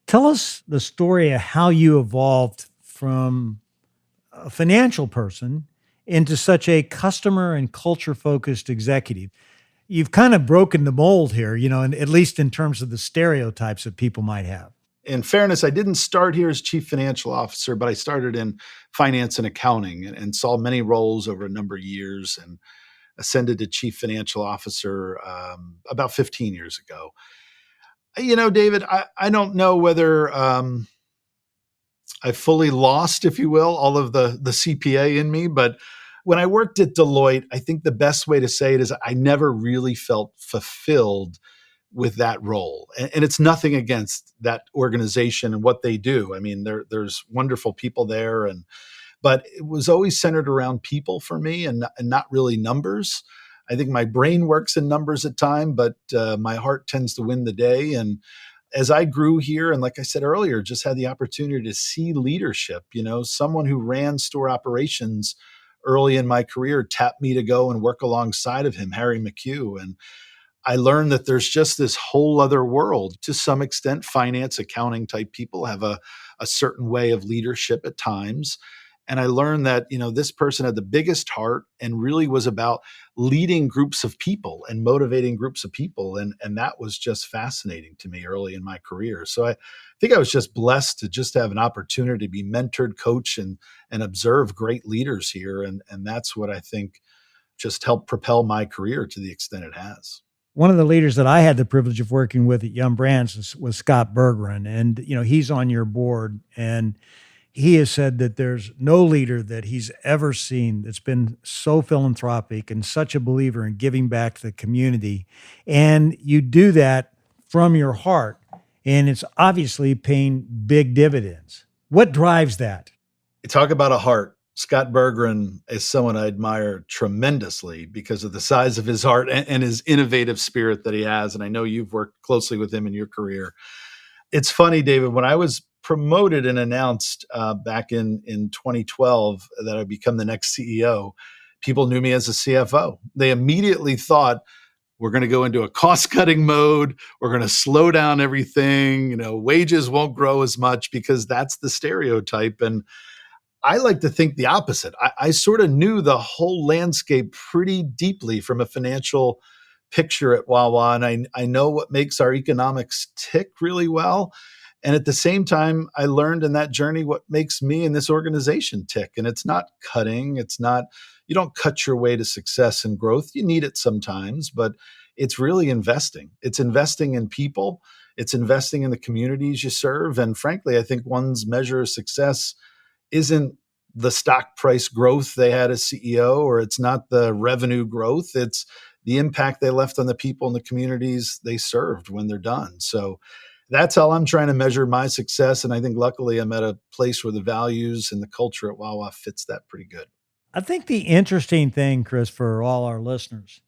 Tell us the story of how you evolved from a financial person into such a customer and culture-focused executive. You've kind of broken the mold here, and at least in terms of the stereotypes that people might have. In fairness, I didn't start here as chief financial officer, but I started in finance and accounting and saw many roles over a number of years, and ascended to chief financial officer about 15 years ago. David, I don't know whether I fully lost, if you will, all of the CPA in me, but when I worked at Deloitte, I think the best way to say it is I never really felt fulfilled with that role. And it's nothing against that organization and what they do. I mean, there's wonderful people there, but it was always centered around people for me, and not really numbers. I think my brain works in numbers at times, but my heart tends to win the day. And as I grew here, and like I said earlier, just had the opportunity to see leadership, someone who ran store operations early in my career tapped me to go and work alongside of him, Harry McHugh. And I learned that there's just this whole other world. To some extent, finance, accounting type people have a certain way of leadership at times. And I learned that, this person had the biggest heart and really was about leading groups of people and motivating groups of people. And that was just fascinating to me early in my career. So I think I was just blessed to just have an opportunity to be mentored, coached, and observe great leaders here. And that's what I think just helped propel my career to the extent it has. One of the leaders that I had the privilege of working with at Yum Brands was Scott Bergeron. And, he's on your board, and he has said that there's no leader that he's ever seen that's been so philanthropic and such a believer in giving back to the community. And you do that from your heart, and it's obviously paying big dividends. What drives that? You talk about a heart. Scott Bergeron is someone I admire tremendously because of the size of his heart and his innovative spirit that he has. And I know you've worked closely with him in your career. It's funny, David, when I was promoted and announced back in 2012 that I'd become the next CEO, people knew me as a CFO. They immediately thought, we're going to go into a cost-cutting mode. We're going to slow down everything. Wages won't grow as much, because that's the stereotype. And I like to think the opposite. I sort of knew the whole landscape pretty deeply from a financial picture at Wawa, and I know what makes our economics tick really well. And at the same time, I learned in that journey what makes me and this organization tick. And it's not cutting. You don't cut your way to success and growth. You need it sometimes, but it's really investing. It's investing in people. It's investing in the communities you serve. And frankly, I think one's measure of success isn't the stock price growth they had as CEO, or it's not the revenue growth. It's the impact they left on the people in the communities they served when they're done. So that's how I'm trying to measure my success. And I think luckily I'm at a place where the values and the culture at Wawa fits that pretty good. I think the interesting thing, Chris, for all our listeners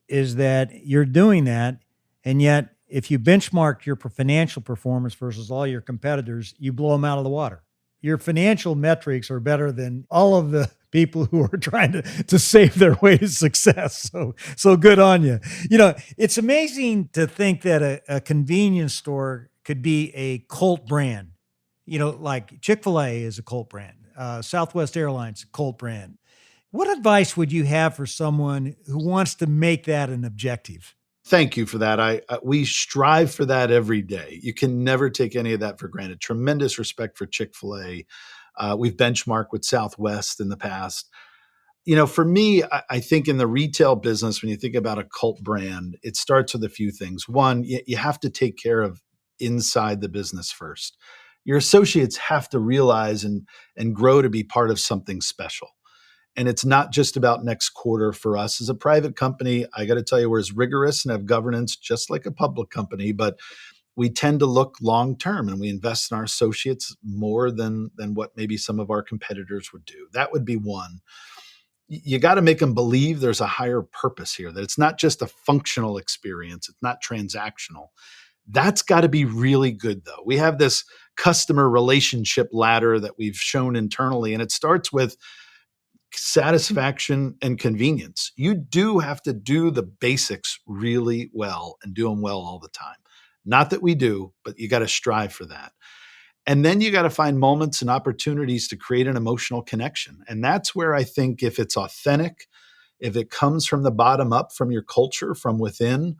is that you're doing that. And yet, if you benchmark your financial performance versus all your competitors, you blow them out of the water. Your financial metrics are better than all of the people who are trying to save their way to success. So good on you. It's amazing to think that a convenience store could be a cult brand. Like Chick-fil-A is a cult brand. Southwest Airlines, a cult brand. What advice would you have for someone who wants to make that an objective? Thank you for that. We strive for that every day. You can never take any of that for granted. Tremendous respect for Chick-fil-A. We've benchmarked with Southwest in the past. For me, I think in the retail business, when you think about a cult brand, it starts with a few things. One, you have to take care of inside the business first. Your associates have to realize and grow to be part of something special. And it's not just about next quarter for us as a private company. I got to tell you, we're as rigorous and have governance just like a public company, but we tend to look long term and we invest in our associates more than what maybe some of our competitors would do. That would be one. You got to make them believe there's a higher purpose here, that it's not just a functional experience. It's not transactional. That's got to be really good, though. We have this customer relationship ladder that we've shown internally, and it starts with satisfaction and convenience. You do have to do the basics really well and do them well all the time. Not that we do, but you got to strive for that. And then you got to find moments and opportunities to create an emotional connection. And that's where I think if it's authentic, if it comes from the bottom up, from your culture, from within,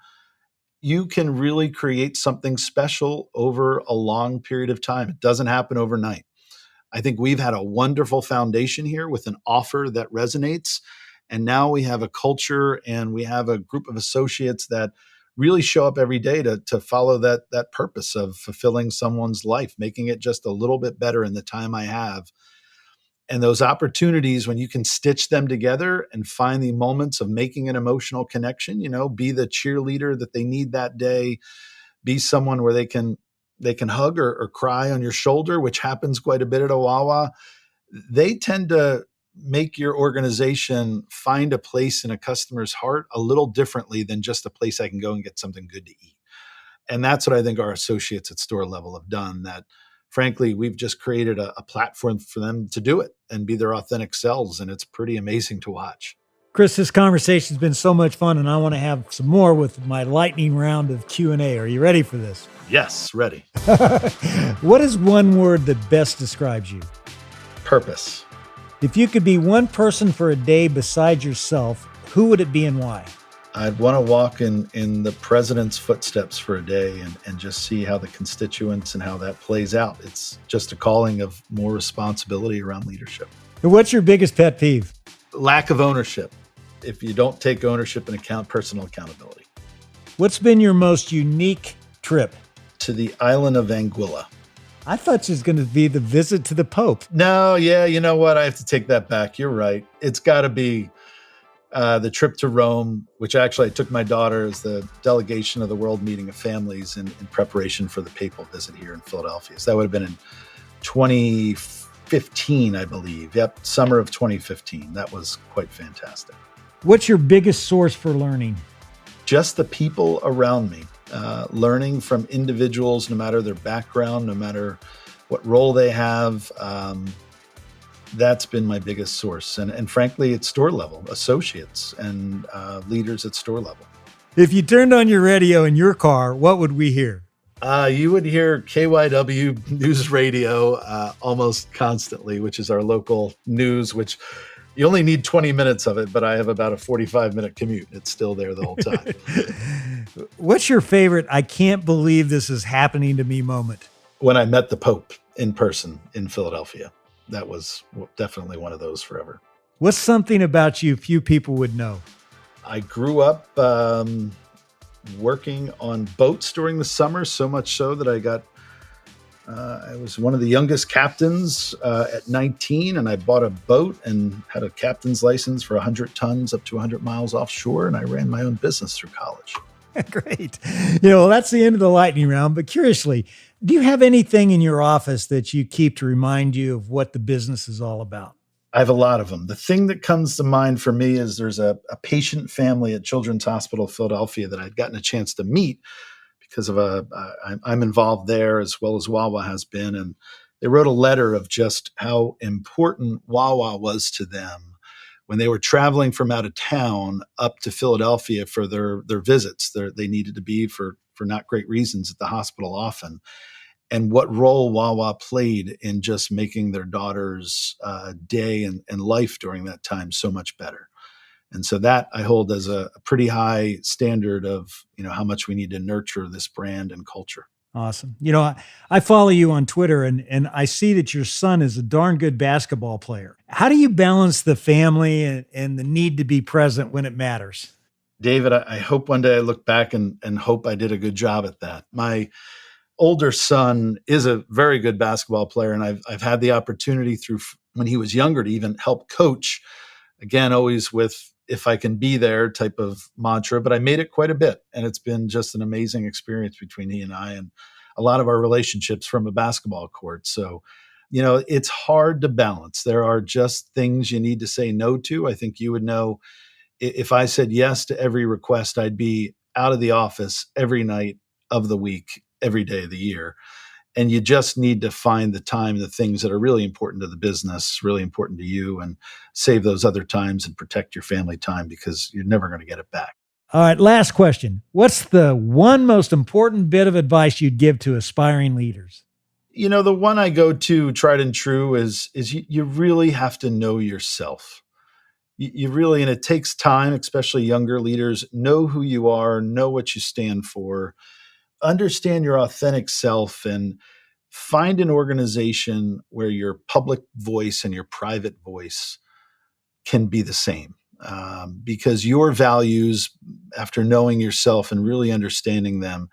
you can really create something special over a long period of time. It doesn't happen overnight. I think we've had a wonderful foundation here with an offer that resonates. And now we have a culture and we have a group of associates that really show up every day to follow that purpose of fulfilling someone's life, making it just a little bit better in the time I have. And those opportunities, when you can stitch them together and find the moments of making an emotional connection, be the cheerleader that they need that day, be someone where they can hug or cry on your shoulder, which happens quite a bit at a Wawa. They tend to make your organization find a place in a customer's heart a little differently than just a place I can go and get something good to eat. And that's what I think our associates at store level have done, that frankly, we've just created a platform for them to do it and be their authentic selves. And it's pretty amazing to watch. Chris, this conversation has been so much fun, and I want to have some more with my lightning round of Q&A. Are you ready for this? Yes, ready. What is one word that best describes you? Purpose. If you could be one person for a day besides yourself, who would it be and why? I'd want to walk in the president's footsteps for a day and just see how the constituents and how that plays out. It's just a calling of more responsibility around leadership. And what's your biggest pet peeve? Lack of ownership. If you don't take ownership and personal accountability. What's been your most unique trip? To the island of Anguilla. I thought it was going to be the visit to the Pope. No, yeah, you know what? I have to take that back. You're right. It's got to be the trip to Rome, which actually I took my daughter as the delegation of the World Meeting of Families in preparation for the papal visit here in Philadelphia. So that would have been in 2015, I believe. Yep, summer of 2015. That was quite fantastic. What's your biggest source for learning? Just the people around me. Learning from individuals, no matter their background, no matter what role they have. That's been my biggest source. And frankly, at store level, associates and leaders at store level. If you turned on your radio in your car, what would we hear? You would hear KYW News Radio almost constantly, which is our local news, which you only need 20 minutes of it, but I have about a 45-minute commute. It's still there the whole time. What's your favorite, I can't believe this is happening to me moment? When I met the Pope in person in Philadelphia. That was definitely one of those forever. What's something about you few people would know? I grew up working on boats during the summer, so much so that I was one of the youngest captains at 19, and I bought a boat and had a captain's license for 100 tons up to 100 miles offshore, and I ran my own business through college. Great. That's the end of the lightning round. But curiously, do you have anything in your office that you keep to remind you of what the business is all about? I have a lot of them. The thing that comes to mind for me is there's a patient family at Children's Hospital of Philadelphia that I'd gotten a chance to meet because of I'm involved there as well as Wawa has been. And they wrote a letter of just how important Wawa was to them when they were traveling from out of town up to Philadelphia for their visits. They needed to be for not great reasons at the hospital often. And what role Wawa played in just making their daughter's day and life during that time so much better. And so that I hold as a pretty high standard of, how much we need to nurture this brand and culture. Awesome. I follow you on Twitter and I see that your son is a darn good basketball player. How do you balance the family and the need to be present when it matters? David, I hope one day I look back and hope I did a good job at that. My older son is a very good basketball player, and I've had the opportunity through when he was younger to even help coach. Again, always with if I can be there type of mantra, but I made it quite a bit, and it's been just an amazing experience between he and I, and a lot of our relationships from a basketball court. So, it's hard to balance. There are just things you need to say no to. I think you would know if I said yes to every request, I'd be out of the office every night of the week, every day of the year. And you just need to find the time, the things that are really important to the business, really important to you, and save those other times and protect your family time because you're never going to get it back. All right, last question. What's the one most important bit of advice you'd give to aspiring leaders? The one I go to tried and true is you really have to know yourself. You really, and it takes time, especially younger leaders, know who you are, know what you stand for, understand your authentic self, and find an organization where your public voice and your private voice can be the same. Because your values, after knowing yourself and really understanding them,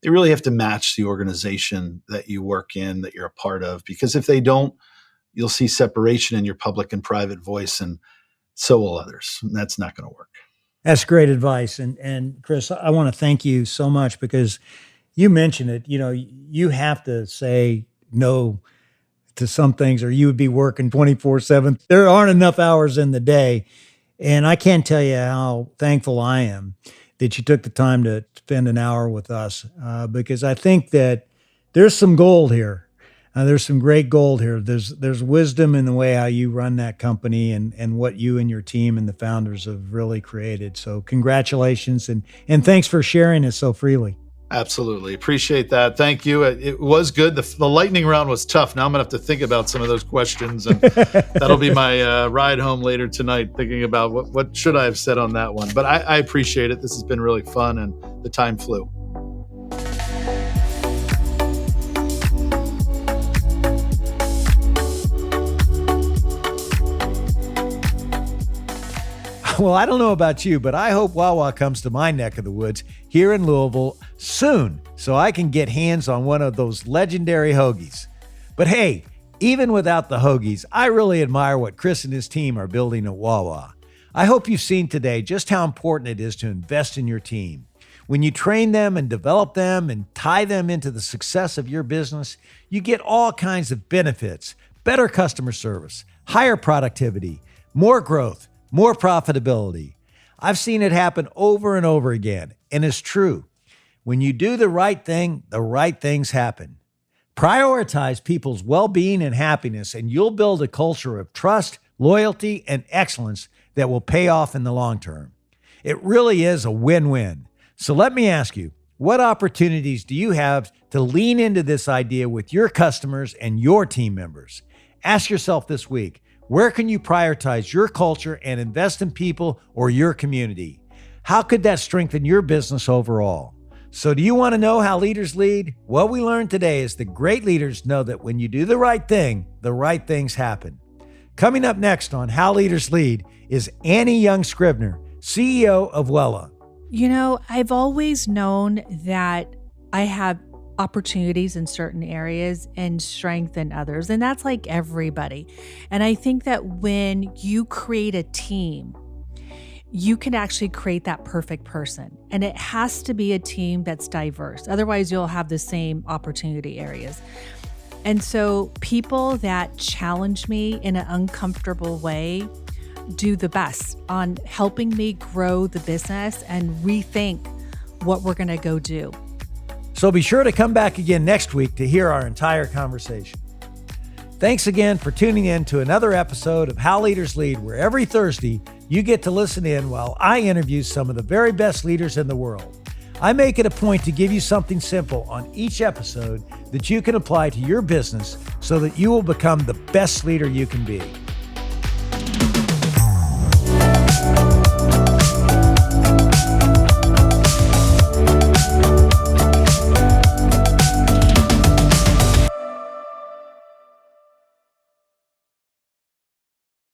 they really have to match the organization that you work in, that you're a part of. Because if they don't, you'll see separation in your public and private voice, and so will others. And that's not going to work. That's great advice. And Chris, I want to thank you so much because you mentioned it. You have to say no to some things or you would be working 24/7. There aren't enough hours in the day. And I can't tell you how thankful I am that you took the time to spend an hour with us because I think that there's some gold here. There's some great gold here. There's wisdom in the way how you run that company and what you and your team and the founders have really created. So congratulations and thanks for sharing it so freely. Absolutely. Appreciate that. Thank you. It was good. The lightning round was tough. Now I'm going to have to think about some of those questions, and that'll be my ride home later tonight, thinking about what should I have said on that one. But I appreciate it. This has been really fun, and the time flew. Well, I don't know about you, but I hope Wawa comes to my neck of the woods here in Louisville soon so I can get hands on one of those legendary hoagies. But hey, even without the hoagies, I really admire what Chris and his team are building at Wawa. I hope you've seen today just how important it is to invest in your team. When you train them and develop them and tie them into the success of your business, you get all kinds of benefits, better customer service, higher productivity, more growth, more profitability. I've seen it happen over and over again, and it's true. When you do the right thing, the right things happen. Prioritize people's well-being and happiness, and you'll build a culture of trust, loyalty, and excellence that will pay off in the long term. It really is a win-win. So let me ask you, what opportunities do you have to lean into this idea with your customers and your team members? Ask yourself this week, where can you prioritize your culture and invest in people or your community? How could that strengthen your business overall? So do you want to know how leaders lead? What we learned today is that great leaders know that when you do the right thing, the right things happen. Coming up next on How Leaders Lead is Annie Young Scribner, CEO of Wawa. I've always known that I have opportunities in certain areas and strength in others, and that's like everybody. And I think that when you create a team, you can actually create that perfect person. And it has to be a team that's diverse. Otherwise, you'll have the same opportunity areas. And so people that challenge me in an uncomfortable way do the best on helping me grow the business and rethink what we're going to go do. So be sure to come back again next week to hear our entire conversation. Thanks again for tuning in to another episode of How Leaders Lead, where every Thursday you get to listen in while I interview some of the very best leaders in the world. I make it a point to give you something simple on each episode that you can apply to your business so that you will become the best leader you can be.